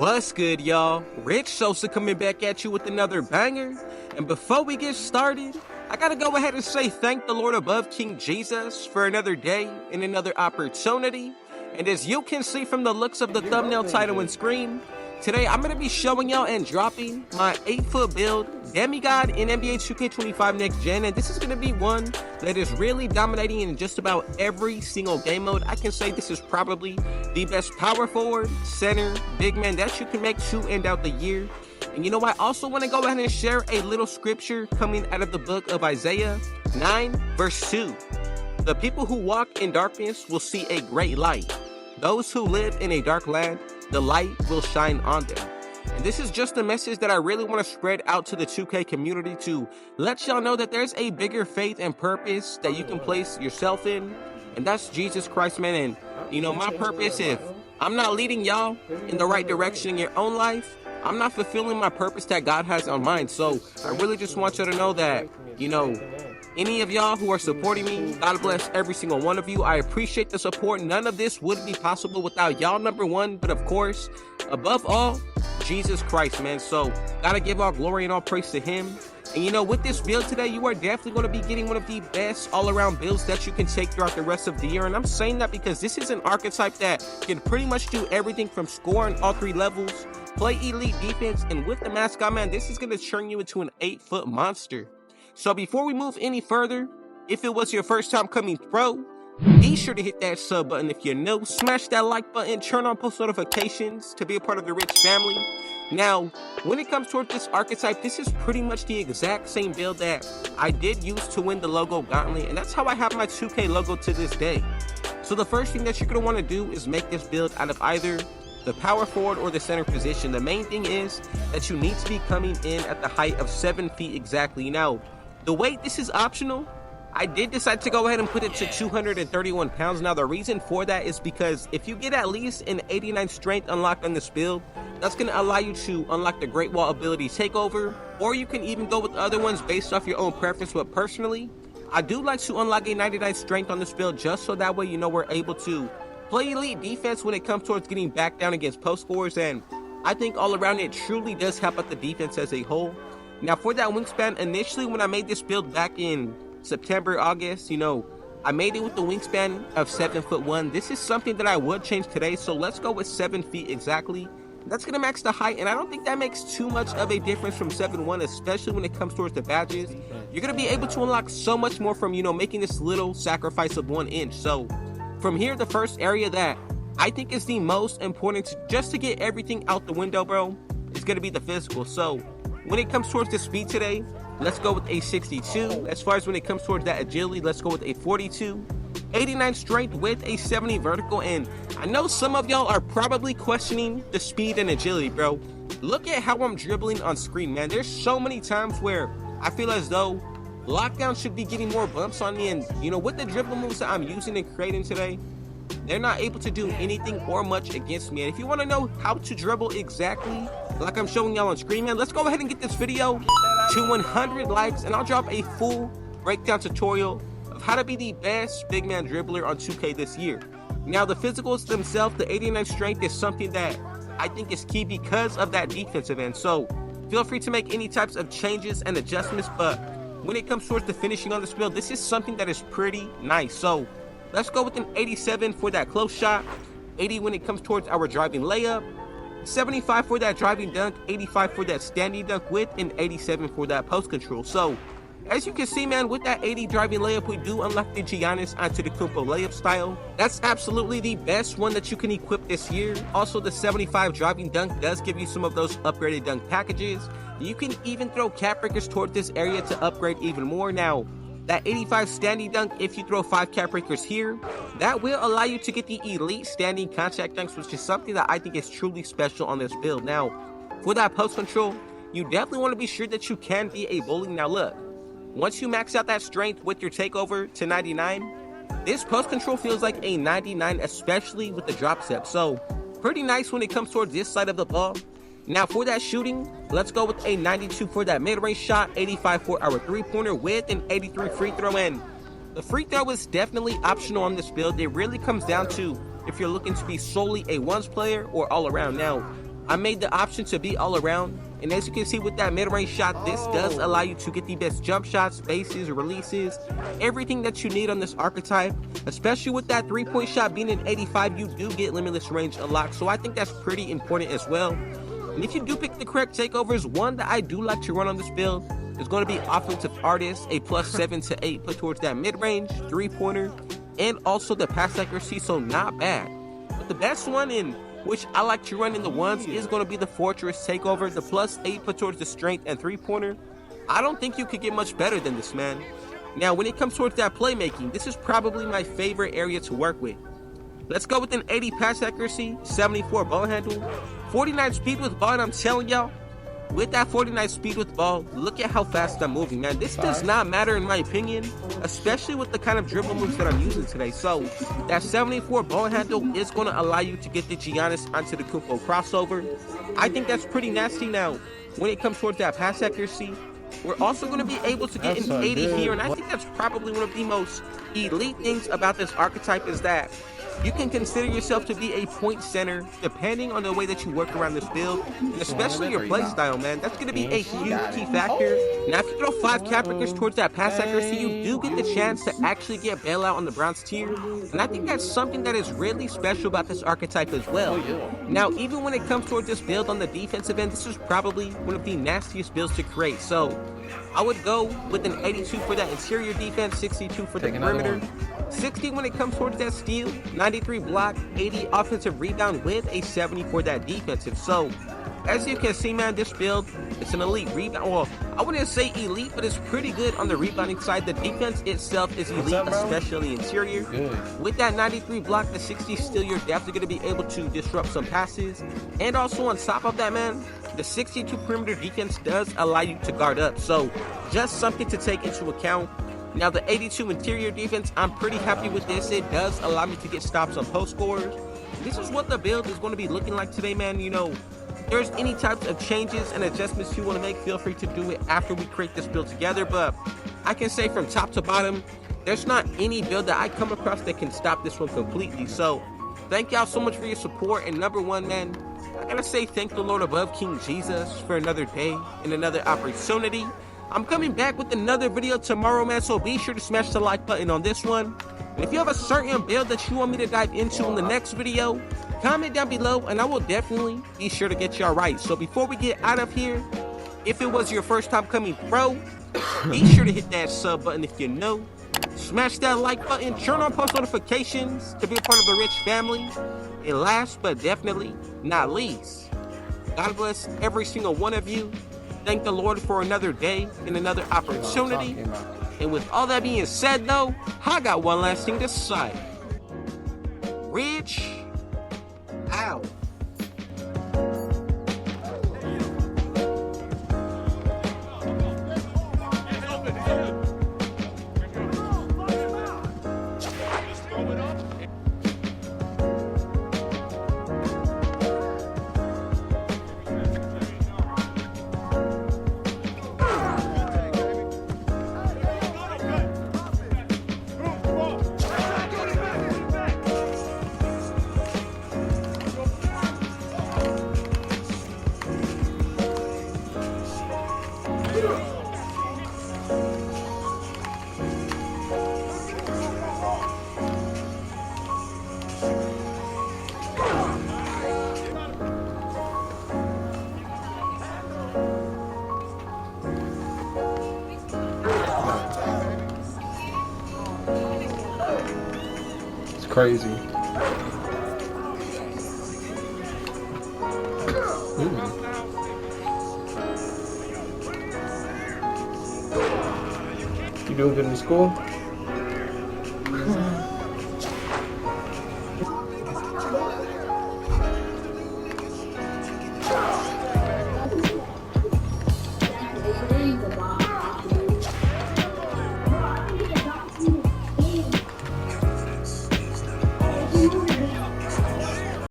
What's good, y'all? Rich Sosa coming back at you with another banger. And before we get started, I gotta go ahead and say thank the Lord above, King Jesus, for another day and another opportunity. And as you can see from the looks of the thumbnail, title, and screen, today I'm gonna be showing y'all and dropping my 8-foot build Demigod in NBA 2K25 Next Gen. And this is gonna be one that is really dominating in just about every single game mode. I can say this is probably the best power forward, center, big man that you can make to end out the year. And you know, I also want to go ahead and share a little scripture coming out of the book of Isaiah 9 verse 2. The people who walk in darkness will see a great light. Those who live in a dark land, the light will shine on them. And this is just a message that I really want to spread out to the 2K community to let y'all know that there's a bigger faith and purpose that you can place yourself in. And that's Jesus Christ, man. And you know, my purpose, if I'm not leading y'all in the right direction in your own life, I'm not fulfilling my purpose that God has on mine. So I really just want you to know that, you know, any of y'all who are supporting me, God bless every single one of you. I appreciate the support. None of this would be possible without y'all, number one. But of course, above all, Jesus Christ, man. So gotta give all glory and all praise to him. And you know, with this build today, you are definitely going to be getting one of the best all-around builds that you can take throughout the rest of the year. And I'm saying that because this is an archetype that can pretty much do everything from score on all 3 levels, play elite defense, and with the mascot, man, this is going to turn you into an 8-foot monster. So before we move any further, if it was your first time coming pro, be sure to hit that sub button. If you're new, smash that like button, turn on post notifications to be a part of the Rich family. Now, when it comes towards this archetype, this is pretty much the exact same build that I did use to win the logo gauntlet, and that's how I have my 2K logo to this day. So the first thing that you're going to want to do is make this build out of either the power forward or the center position. The main thing is that you need to be coming in at the height of 7 feet exactly. Now, the weight, this is optional. I did decide to go ahead and put it to 231 pounds. Now, the reason for that is because if you get at least an 89 strength unlocked on this build, that's going to allow you to unlock the Great Wall ability takeover, or you can even go with other ones based off your own preference. But personally, I do like to unlock a 99 strength on this build just so that way, you know, we're able to play elite defense when it comes towards getting back down against post scorers. And I think all around it truly does help out the defense as a whole. Now, for that wingspan, initially when I made this build back in September, August, you know, I made it with the wingspan of 7'1". This is something that I would change today, so let's go with 7 feet exactly. That's going to max the height, and I don't think that makes too much of a difference from 7'1", especially when it comes towards the badges. You're going to be able to unlock so much more from, you know, making this little sacrifice of 1 inch. So from here, the first area that I think is the most important just to get everything out the window, bro, is going to be the physical. So when it comes towards the speed today, let's go with a 62. As far as when it comes towards that agility, let's go with a 42. 89 strength with a 70 vertical. And I know some of y'all are probably questioning the speed and agility, bro. Look at how I'm dribbling on screen, man. There's so many times where I feel as though lockdown should be getting more bumps on me. And, you know, with the dribble moves that I'm using and creating today, they're not able to do anything or much against me. And if you want to know how to dribble exactly like I'm showing y'all on screen, man, let's go ahead and get this video to 100 likes, and I'll drop a full breakdown tutorial of how to be the best big man dribbler on 2K this year. Now, the physicals themselves, the 89 strength is something that I think is key because of that defensive end. So feel free to make any types of changes and adjustments, but when it comes towards the finishing on this build, this is something that is pretty nice. So let's go with an 87 for that close shot, 80 when it comes towards our driving layup, 75 for that driving dunk, 85 for that standing dunk with an 87 for that post control. So as you can see, man, with that 80 driving layup, we do unlock the Giannis Antetokounmpo layup style. That's absolutely the best one that you can equip this year. Also, the 75 driving dunk does give you some of those upgraded dunk packages. You can even throw cap breakers toward this area to upgrade even more. Now, that 85 standing dunk, if you throw 5 cap breakers here, that will allow you to get the elite standing contact dunks, which is something that I think is truly special on this build. Now, for that post control, you definitely want to be sure that you can be a bully. Now look, once you max out that strength with your takeover to 99, this post control feels like a 99, especially with the drop step. So pretty nice when it comes towards this side of the ball. Now for that shooting, let's go with a 92 for that mid-range shot, 85 for our three-pointer with an 83 free throw. And the free throw is definitely optional on this build. It really comes down to if you're looking to be solely a ones player or all around. Now, I made the option to be all around, and as you can see with that mid-range shot, this does allow you to get the best jump shots, bases, releases, everything that you need on this archetype. Especially with that 3-point shot being an 85, you do get limitless range unlocked, so I think that's pretty important as well. And if you do pick the correct takeovers, one that I do like to run on this build is going to be Offensive Artist, a +7 to 8 put towards that mid-range, 3-pointer, and also the pass accuracy, so not bad. But the best one, in which I like to run in the ones, is going to be the Fortress Takeover, the +8 put towards the strength and 3-pointer. I don't think you could get much better than this, man. Now, when it comes towards that playmaking, this is probably my favorite area to work with. Let's go with an 80 pass accuracy, 74 ball handle, 49 speed with ball, and I'm telling y'all, with that 49 speed with ball, look at how fast I'm moving, man. This does not matter in my opinion, especially with the kind of dribble moves that I'm using today. So that 74 ball handle is going to allow you to get the Giannis Antetokounmpo crossover. I think that's pretty nasty. Now, when it comes towards that pass accuracy, we're also going to be able to get an 80 here, and I think that's probably one of the most elite things about this archetype is that you can consider yourself to be a point center depending on the way that you work around this build, and especially your play style, man. That's going to be a huge key factor. Now, if you throw 5 cap breakers towards that pass accuracy, you do get the chance to actually get bailout on the bronze tier, and I think that's something that is really special about this archetype as well. Now, even when it comes towards this build on the defensive end, this is probably one of the nastiest builds to create. So I would go with an 82 for that interior defense, 62 for the perimeter, 60 when it comes towards that steal, 93 block, 80 offensive rebound with a 70 for that defensive. So as you can see, man, this build, it's an elite rebound. Well, I wouldn't say elite, but it's pretty good on the rebounding side. The defense itself is elite, especially interior. With that 93 block, the 60 steal, you're definitely going to be able to disrupt some passes. And also on top of that, man, the 62 perimeter defense does allow you to guard up. So just something to take into account. Now, the 82 interior defense, I'm pretty happy with this. It does allow me to get stops on post scorers. This is what the build is going to be looking like today, man. You know, if there's any types of changes and adjustments you want to make, feel free to do it after we create this build together. But I can say from top to bottom, there's not any build that I come across that can stop this one completely. So thank y'all so much for your support. And number one, man, I gotta say thank the Lord above, King Jesus, for another day and another opportunity. I'm coming back with another video tomorrow, man, so be sure to smash the like button on this one. And if you have a certain build that you want me to dive into in the next video, comment down below and I will definitely be sure to get y'all right. So before we get out of here, if it was your first time coming pro, be sure to hit that sub button if you're new. Smash that like button, turn on post notifications to be a part of the rich family. And last but definitely not least, God bless every single one of you. Thank the Lord for another day and another opportunity. And with all that being said, though, I got one last thing to say. Rich out. Crazy. You doing good in school?